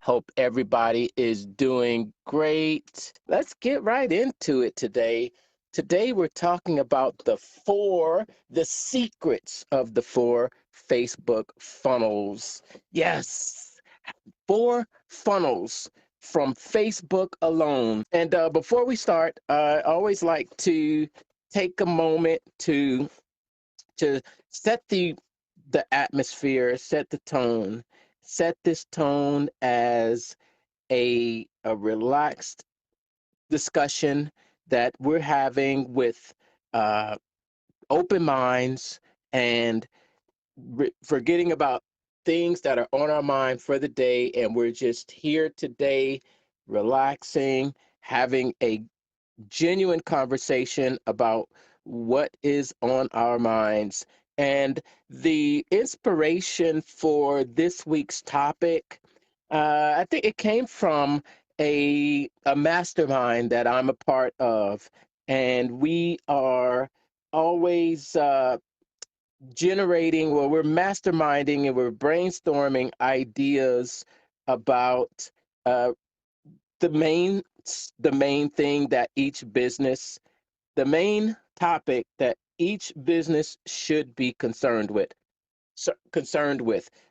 Hope everybody is doing great. Let's get right into it today. Today, we're talking about the secrets of the four Facebook funnels. Yes, four funnels from Facebook alone. And before we start, I always like to take a moment to set the atmosphere, set the tone, set this tone as a relaxed discussion that we're having with uh, open minds and forgetting about things that are on our mind for the day. And we're just here today, relaxing, having a genuine conversation about what is on our minds. And the inspiration for this week's topic, I think it came from a mastermind that I'm a part of. And we are always we're masterminding and we're brainstorming ideas about uh, the main the main thing that each business the main topic that each business should be concerned with,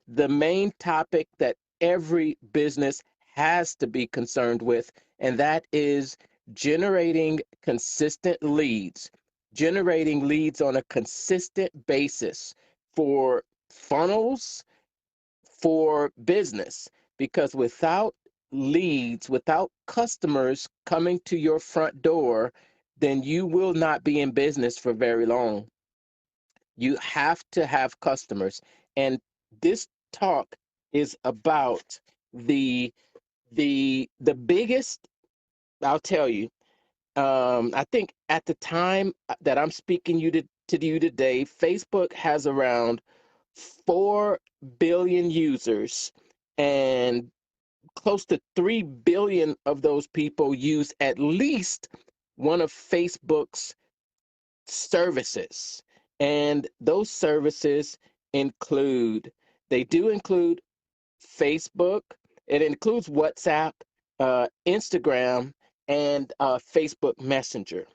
the main topic that every business has to be concerned with, and that is generating consistent leads, generating leads on a consistent basis for funnels for business, because without leads, without customers coming to your front door, then you will not be in business for very long. You have to have customers. And this talk is about the the biggest, I'll tell you, I think at the time that I'm speaking to you today, Facebook has around 4 billion users, and close to 3 billion of those people use at least one of Facebook's services. And those services include, they do include Facebook, it includes WhatsApp, Instagram, and Facebook Messenger.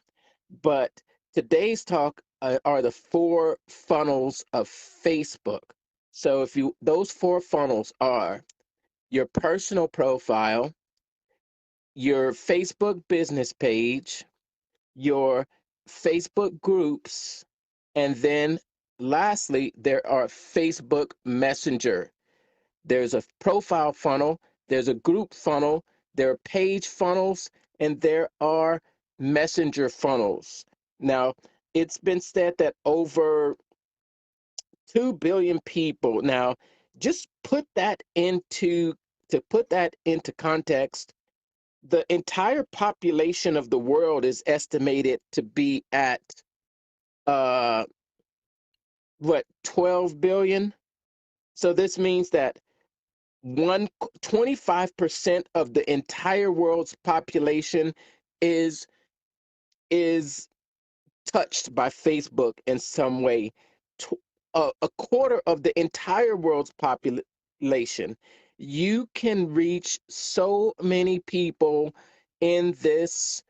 But today's talk are the four funnels of Facebook. So those four funnels are your personal profile, your Facebook business page, your Facebook groups, and then lastly, there are Facebook Messenger. There's a profile funnel, there's a group funnel, there are page funnels, and there are messenger funnels. Now, it's been said that over 2 billion people. Now, just to put that into context, the entire population of the world is estimated to be at uh 12 billion. So this means that one 25% of the entire world's population is is touched by Facebook in some way. A quarter of the entire world's population. You can reach so many people in this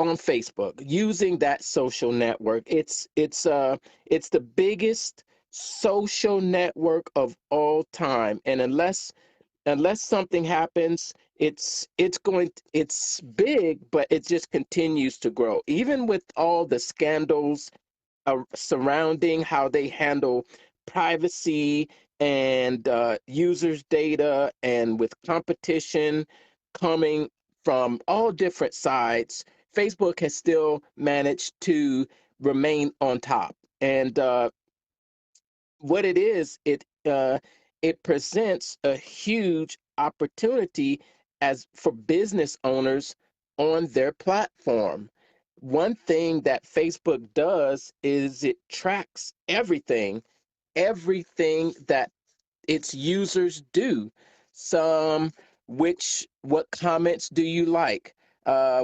on Facebook using that social network. It's the biggest social network of all time, and unless something happens, it's big, but it just continues to grow. Even with all the scandals surrounding how they handle privacy and users' data, and with competition coming from all different sides, Facebook has still managed to remain on top. And what it is, it presents a huge opportunity as for business owners on their platform. One thing that Facebook does is it tracks everything that its users do. Some, what comments do you like?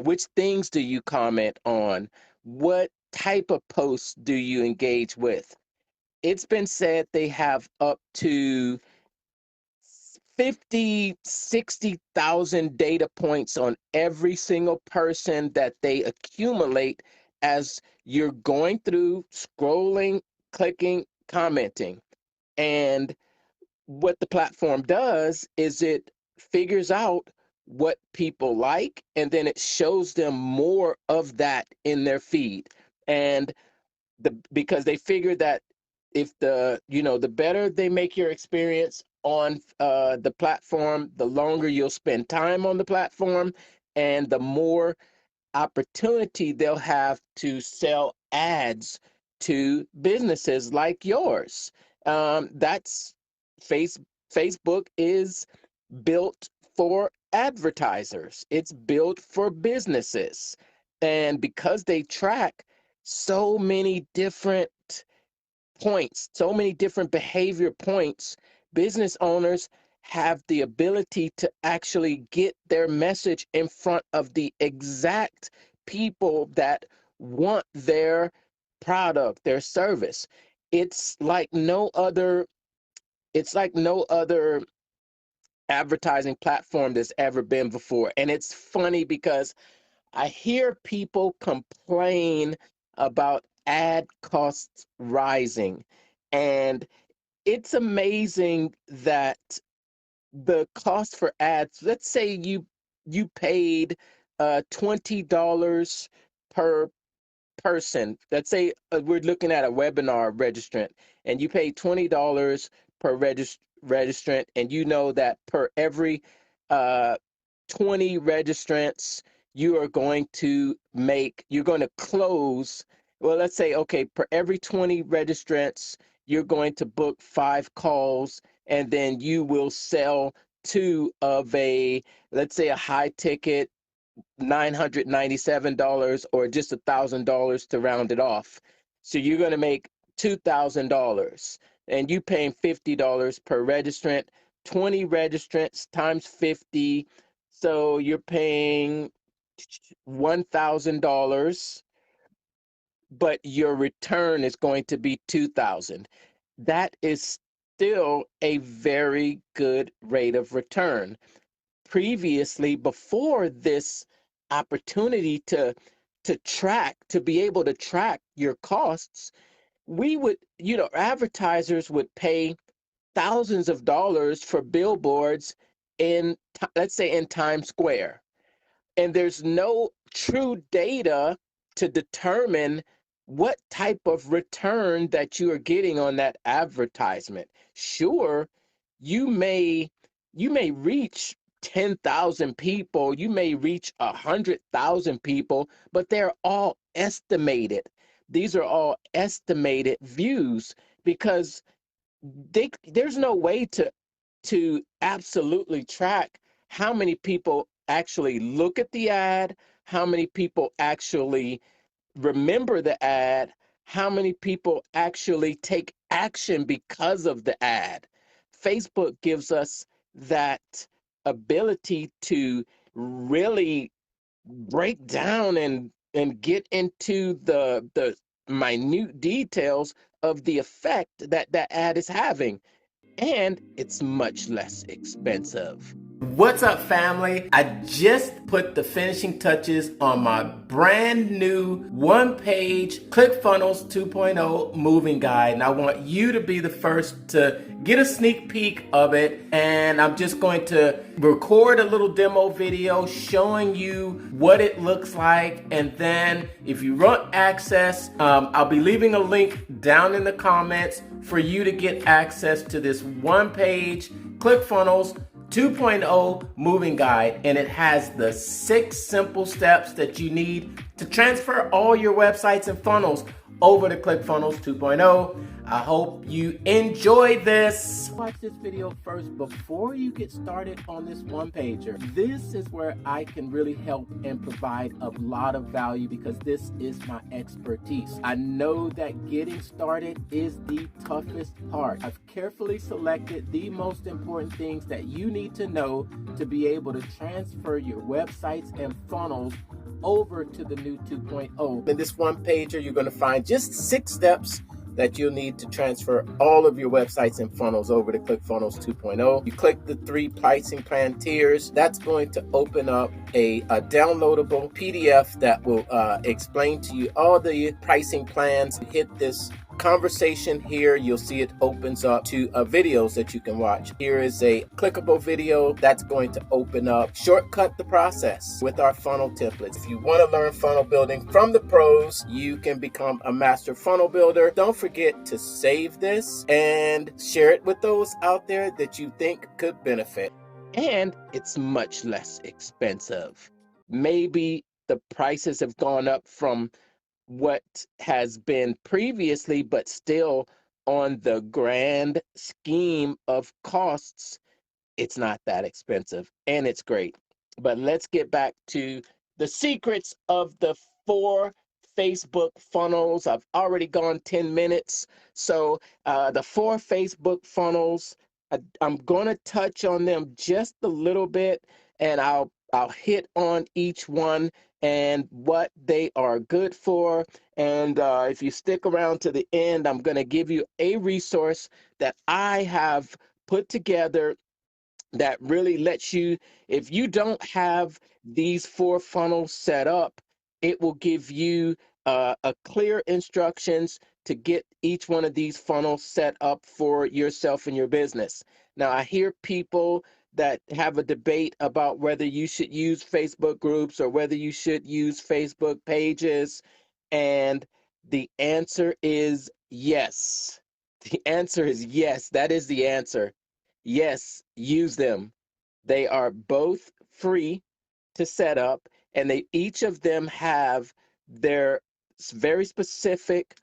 Which things do you comment on? What type of posts do you engage with? It's been said they have up to 50, 60,000 data points on every single person that they accumulate as you're going through, scrolling, clicking, commenting. And what the platform does is it figures out what people like, and then it shows them more of that in their feed. And because they figure that if the better they make your experience on the platform, the longer you'll spend time on the platform, and the more opportunity they'll have to sell ads to businesses like yours. That's face Facebook is built for advertisers. It's built for businesses. And because they track so many different points, so many different behavior points, business owners have the ability to actually get their message in front of the exact people that want their product, their service. It's like no other, it's like no other advertising platform there's ever been before. And it's funny because I hear people complain about ad costs rising. And it's amazing that the cost for ads, let's say you paid $20 per person. Let's say we're looking at a webinar registrant, and you pay $20 per registrant, and you know that per every uh, 20 registrants, you're going to close. Well, let's say, okay, per every 20 registrants, you're going to book 5 calls, and then you will sell two of let's say a high ticket $997 or just $1,000 to round it off. So you're going to make $2,000, and you paying $50 per registrant, 20 registrants times 50. So you're paying $1,000, but your return is going to be $2,000. That is still a very good rate of return. Previously, before this opportunity to be able to track your costs, we would, advertisers would pay thousands of dollars for billboards let's say in Times Square, and there's no true data to determine what type of return that you are getting on that advertisement. Sure, you may reach 10,000 people, you may reach 100,000 people, but they're all estimated. These are all estimated views because there's no way to absolutely track how many people actually look at the ad, how many people actually remember the ad, how many people actually take action because of the ad. Facebook gives us that ability to really break down and get into the minute details of the effect that that ad is having, and it's much less expensive. What's up, family? I just put the finishing touches on my brand new one-page ClickFunnels 2.0 moving guide, and I want you to be the first to get a sneak peek of it. And I'm just going to record a little demo video showing you what it looks like, and then if you want access, I'll be leaving a link down in the comments for you to get access to this one-page ClickFunnels 2.0 moving guide, and it has the 6 simple steps that you need to transfer all your websites and funnels over to ClickFunnels 2.0. I hope you enjoy this. Watch this video first before you get started on this one-pager. This is where I can really help and provide a lot of value because this is my expertise. I know that getting started is the toughest part. I've carefully selected the most important things that you need to know to be able to transfer your websites and funnels over to the new 2.0. In this one pager, you're going to find just 6 steps that you'll need to transfer all of your websites and funnels over to ClickFunnels 2.0. You click the 3 pricing plan tiers. That's going to open up a downloadable PDF that will explain to you all the pricing plans. Hit this conversation here, you'll see it opens up to videos that you can watch. Here is a clickable video that's going to open up, shortcut the process with our funnel templates. If you want to learn funnel building from the pros, you can become a master funnel builder. Don't forget to save this and share it with those out there that you think could benefit. And it's much less expensive. Maybe the prices have gone up from what has been previously, but still on the grand scheme of costs, it's not that expensive and it's great. But let's get back to the secrets of the 4 Facebook funnels. I've already gone 10 minutes. So the 4 Facebook funnels, I'm going to touch on them just a little bit, and I'll hit on each one and what they are good for. And if you stick around to the end, I'm going to give you a resource that I have put together that really lets you, if you don't have these 4 funnels set up, it will give you a clear instructions to get each one of these funnels set up for yourself and your business. Now, I hear people that have a debate about whether you should use Facebook groups or whether you should use Facebook pages, and the answer is yes. The answer is yes. That is the answer. Yes, use them. They are both free to set up, and they each of them have their very specific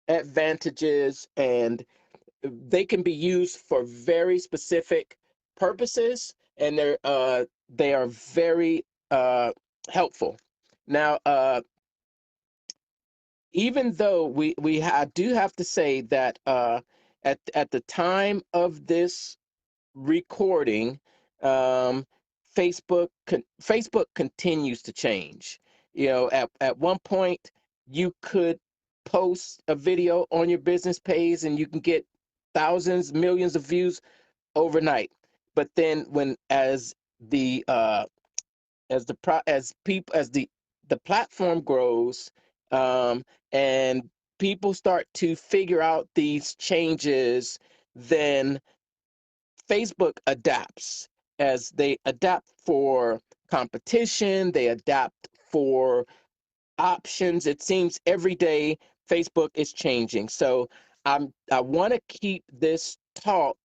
advantages, and they can be used for very specific purposes, and they are very helpful. Now, even though I do have to say that at the time of this recording, um, Facebook continues to change. You know, at one point you could post a video on your business page and you can get thousands, millions of views overnight. But then when as the platform grows, and people start to figure out these changes, then Facebook adapts. As they adapt for competition, they adapt for options. It seems every day Facebook is changing. So I want to keep this talk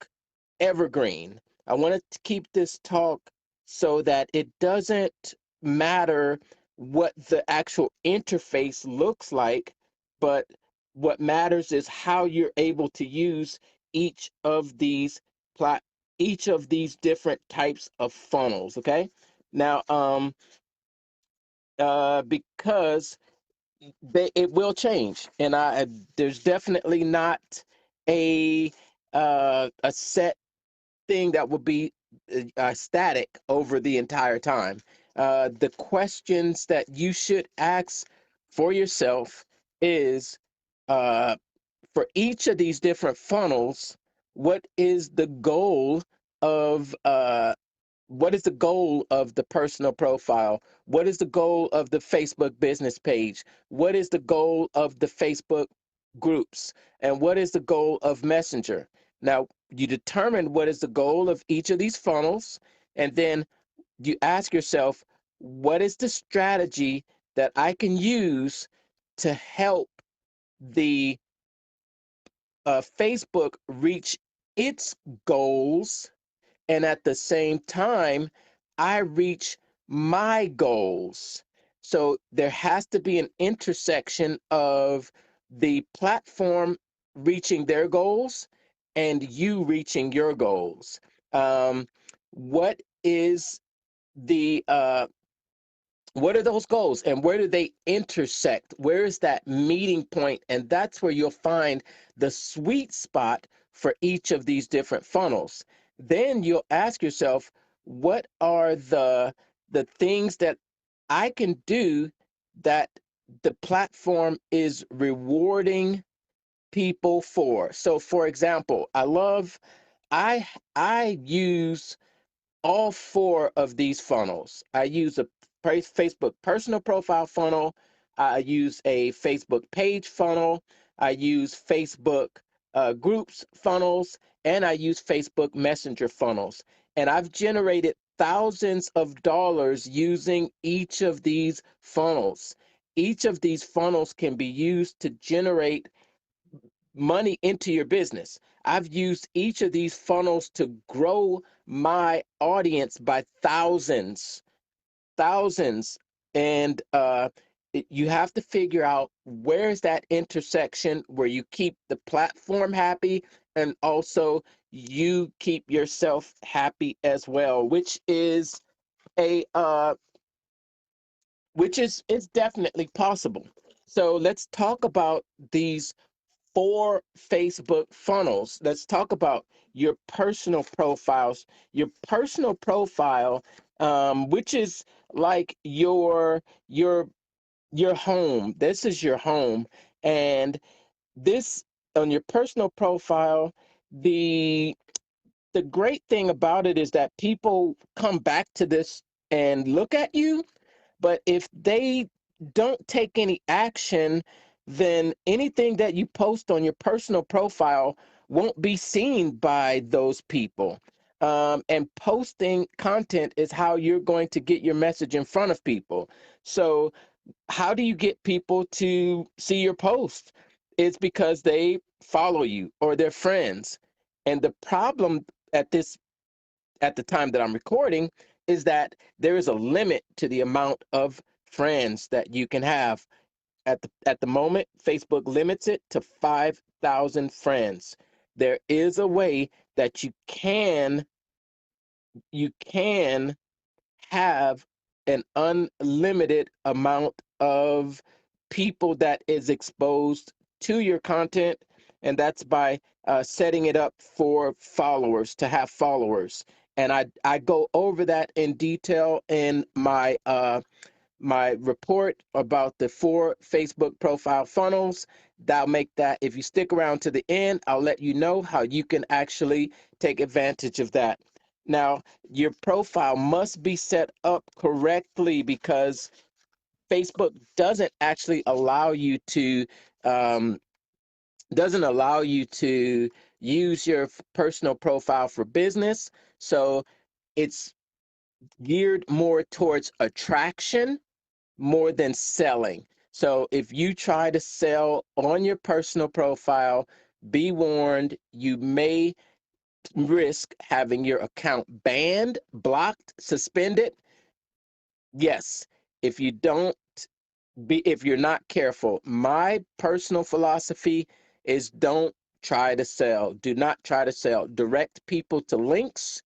evergreen. I want to keep this talk so that it doesn't matter what the actual interface looks like, but what matters is how you're able to use each of these plat each of these different types of funnels. Okay. Now, because it will change, and there's definitely not a set thing that will be static over the entire time. The questions that you should ask for yourself is, uh, for each of these different funnels, what is the goal of the personal profile? What is the goal of the Facebook business page? What is the goal of the Facebook groups? And what is the goal of Messenger? Now, you determine what is the goal of each of these funnels, and then you ask yourself, what is the strategy that I can use to help the Facebook reach its goals, and at the same time, I reach my goals. So there has to be an intersection of the platform reaching their goals and you reaching your goals. What is the what are those goals, and where do they intersect? Where is that meeting point? And that's where you'll find the sweet spot for each of these different funnels. Then you'll ask yourself, what are the things that I can do that the platform is rewarding people for. So for example, I I use all four of these funnels. I use a Facebook personal profile funnel. I use a Facebook page funnel. I use Facebook groups funnels, and I use Facebook Messenger funnels. And I've generated thousands of dollars using each of these funnels. Each of these funnels can be used to generate money into your business. I've used each of these funnels to grow my audience by thousands, thousands. And you have to figure out where's that intersection where you keep the platform happy and also you keep yourself happy as well, a uh, which is it's definitely possible. So let's talk about these four Facebook funnels. Let's talk about your personal profiles. Your personal profile, which is like your home. This is your home, and this on your personal profile. The great thing about it is that people come back to this and look at you, but if they don't take any action, then anything that you post on your personal profile won't be seen by those people. And posting content is how you're going to get your message in front of people. So, how do you get people to see your post? It's because they follow you or they're friends. And the problem at this at the time that I'm recording is that there is a limit to the amount of friends that you can have. At the moment, Facebook limits it to 5,000 friends. There is a way that you can have an unlimited amount of people that is exposed to your content, and that's by setting it up for followers to have followers. And I go over that in detail in my report about the four Facebook profile funnels. That'll make that, if you stick around to the end, I'll let you know how you can actually take advantage of that. Now, your profile must be set up correctly because Facebook um, doesn't allow you to use your personal profile for business. So it's geared more towards attraction more than selling. So if you try to sell on your personal profile, be warned, you may risk having your account banned, blocked, suspended. Yes, if you don't if you're not careful. My personal philosophy is don't try to sell. Do not try to sell. Direct people to links,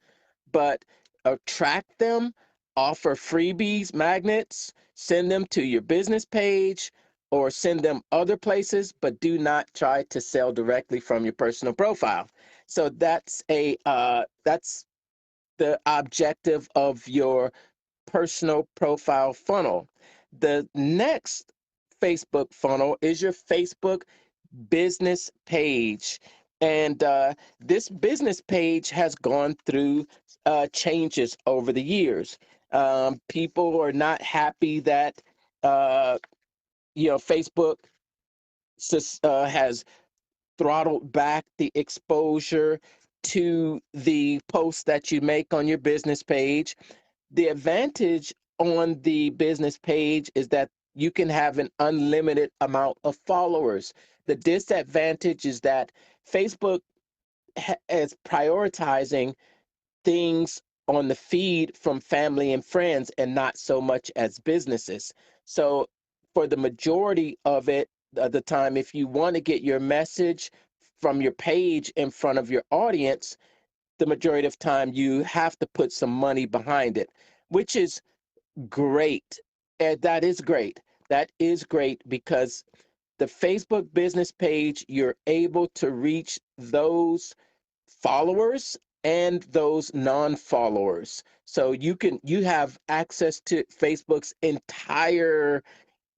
but attract them, offer freebies, magnets, send them to your business page or send them other places, but do not try to sell directly from your personal profile. So that's the objective of your personal profile funnel. The next Facebook funnel is your Facebook business page. And this business page has gone through changes over the years. People are not happy that uh, Facebook has throttled back the exposure to the posts that you make on your business page. The advantage on the business page is that you can have an unlimited amount of followers. The disadvantage is that Facebook is prioritizing things on the feed from family and friends and not so much as businesses. So, for the majority of the time, if you want to get your message from your page in front of your audience, the majority of time you have to put some money behind it, which is great. And that is great. That is great because the Facebook business page, you're able to reach those followers and those non-followers. So you have access to Facebook's entire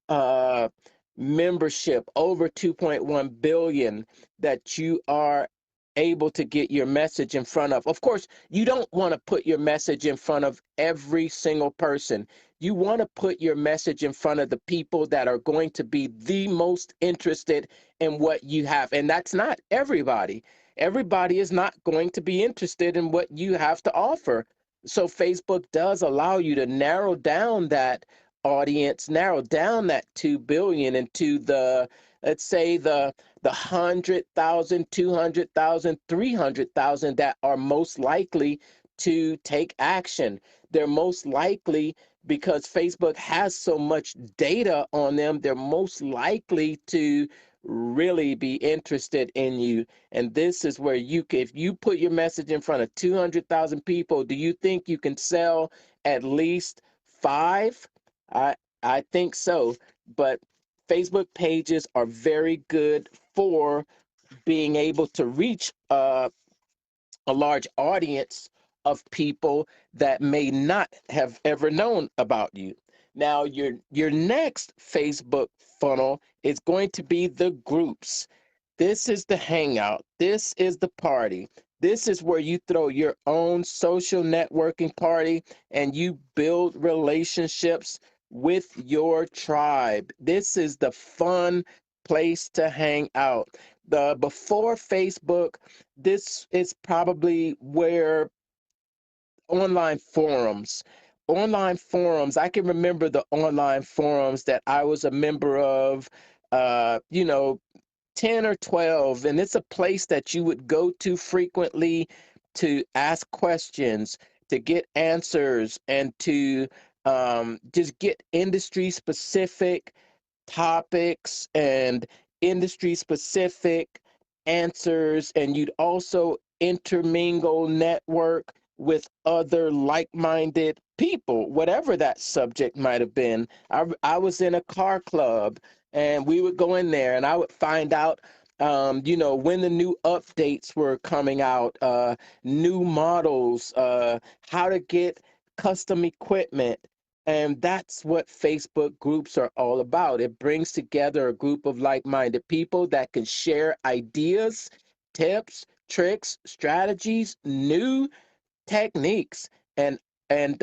uh membership, over 2.1 billion that you are able to get your message in front of. Of course, you don't want to put your message in front of every single person. You want to put your message in front of the people that are going to be the most interested in what you have. And that's not everybody. Everybody is not going to be interested in what you have to offer. So Facebook does allow you to narrow down that audience, narrow down that 2 billion into the, let's say, the 100,000, 200,000, 300,000 that are most likely to take action. They're most likely, because Facebook has so much data on them, they're most likely to really be interested in you. And this is where you can, if you put your message in front of 200,000 people, do you think you can sell at least five? I I think so. But Facebook pages are very good for being able to reach a large audience of people that may not have ever known about you. Now, your next Facebook funnel is going to be the groups. This is the hangout. This is the party. This is where you throw your own social networking party and you build relationships with your tribe. This is the fun place to hang out. The before Facebook, this is probably where online forums, I can remember the online forums that I was a member of, you know, 10 or 12, and it's a place that you would go to frequently to ask questions, to get answers, and to just get industry specific topics and industry specific answers. And you'd also intermingle, network with other like-minded people, whatever that subject might have been. I was in a car club, and we would go in there and I would find out when the new updates were coming out, new models, how to get custom equipment. And that's what Facebook groups are all about. It brings together a group of like-minded people that can share ideas, tips, tricks, strategies, new techniques, and and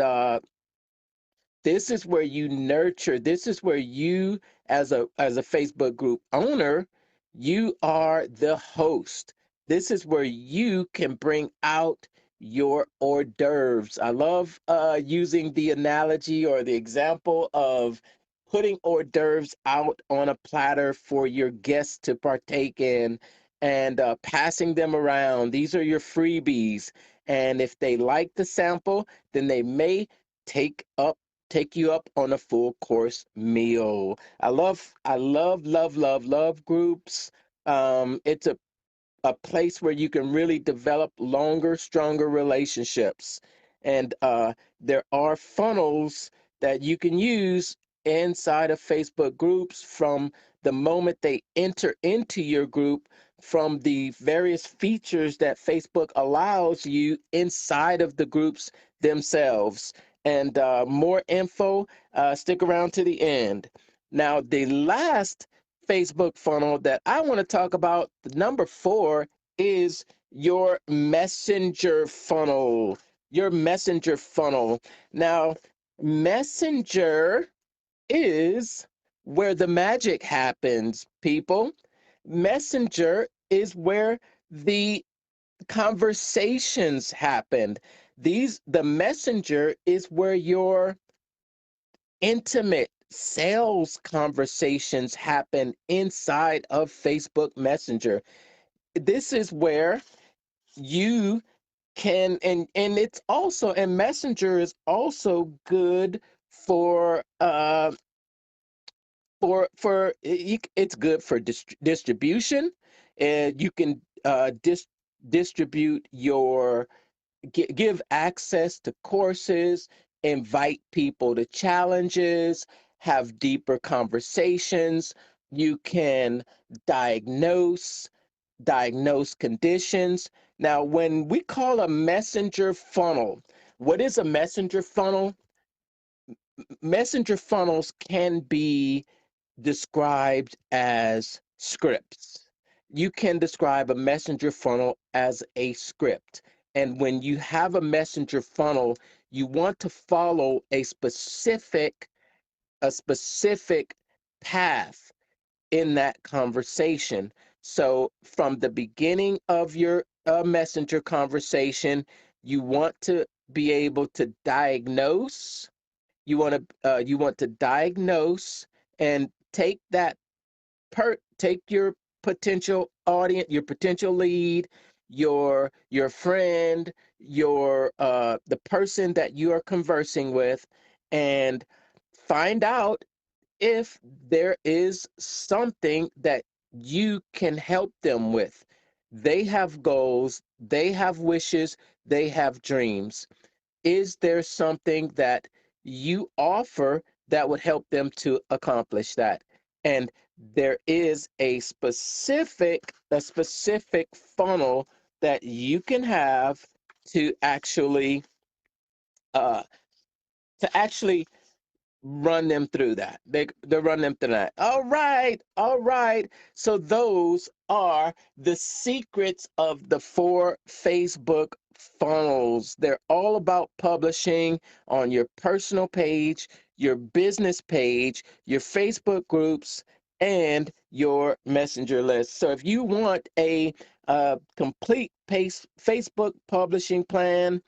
this is where you nurture. This is where you, as a Facebook group owner, you are the host. This is where you can bring out your hors d'oeuvres. I love using the analogy or the example of putting hors d'oeuvres out on a platter for your guests to partake in, and passing them around. These are your freebies, and if they like the sample, then they may take up take you up on a full course meal. I love groups. It's a place where you can really develop longer, stronger relationships. And there are funnels that you can use inside of Facebook groups from the moment they enter into your group, from the various features that Facebook allows you inside of the groups themselves. And more info, stick around to the end. Now, the last Facebook funnel that I want to talk about, the number 4, is your messenger funnel. Your messenger funnel. Now, messenger is where the magic happens, people. Messenger is where the conversations happen. The messenger is where your intimate sales conversations happen inside of Facebook Messenger. This is where you can, and it's also, and Messenger is also good for it's good for distribution, and you can distribute your give access to courses, invite people to challenges, have deeper conversations. You can diagnose conditions. Now, when we call a messenger funnel, what is a messenger funnel? Messenger funnels can be described as scripts. You can describe a messenger funnel as a script. And when you have a messenger funnel, you want to follow a specific path in that conversation. So from the beginning of your messenger conversation, you want to be able to diagnose. You want to diagnose and take your potential audience, your potential lead, your friend, the person that you are conversing with, and find out if there is something that you can help them with. They have goals, they have wishes, they have dreams. Is there something that you offer that would help them to accomplish that? And there is a specific funnel that you can have to actually uh, to actually run them through that. They run them through that. All right, all right. So those are the secrets of the 4 Facebook funnels. They're all about publishing on your personal page, your business page, your Facebook groups, and your messenger list. So if you want a complete Facebook publishing plan,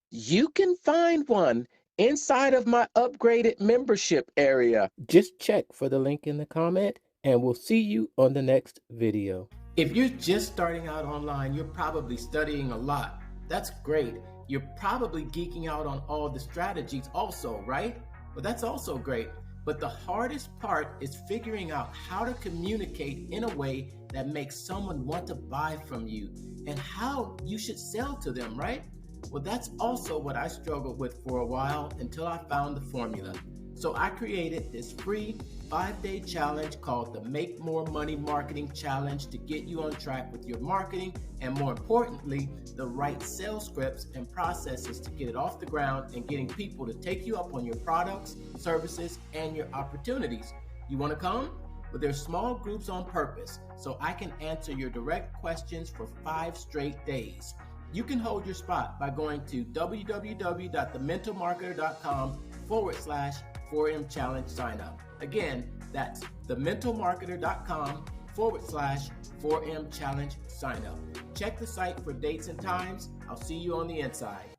you can find one inside of my upgraded membership area. Just check for the link in the comment, and we'll see you on the next video. If you're just starting out online, you're probably studying a lot. That's great. You're probably geeking out on all the strategies also, right? Well, that's also great. But the hardest part is figuring out how to communicate in a way that makes someone want to buy from you and how you should sell to them, right? Well, that's also what I struggled with for a while until I found the formula. So I created this free 5-day challenge called the Make More Money Marketing Challenge to get you on track with your marketing and, more importantly, the right sales scripts and processes to get it off the ground and getting people to take you up on your products, services, and your opportunities. You want to come? Well, there's small groups on purpose so I can answer your direct questions for 5 straight days. You can hold your spot by going to www.thementalmarketer.com/4M challenge sign up. Again, that's thementalmarketer.com/4M challenge sign up. Check the site for dates and times. I'll see you on the inside.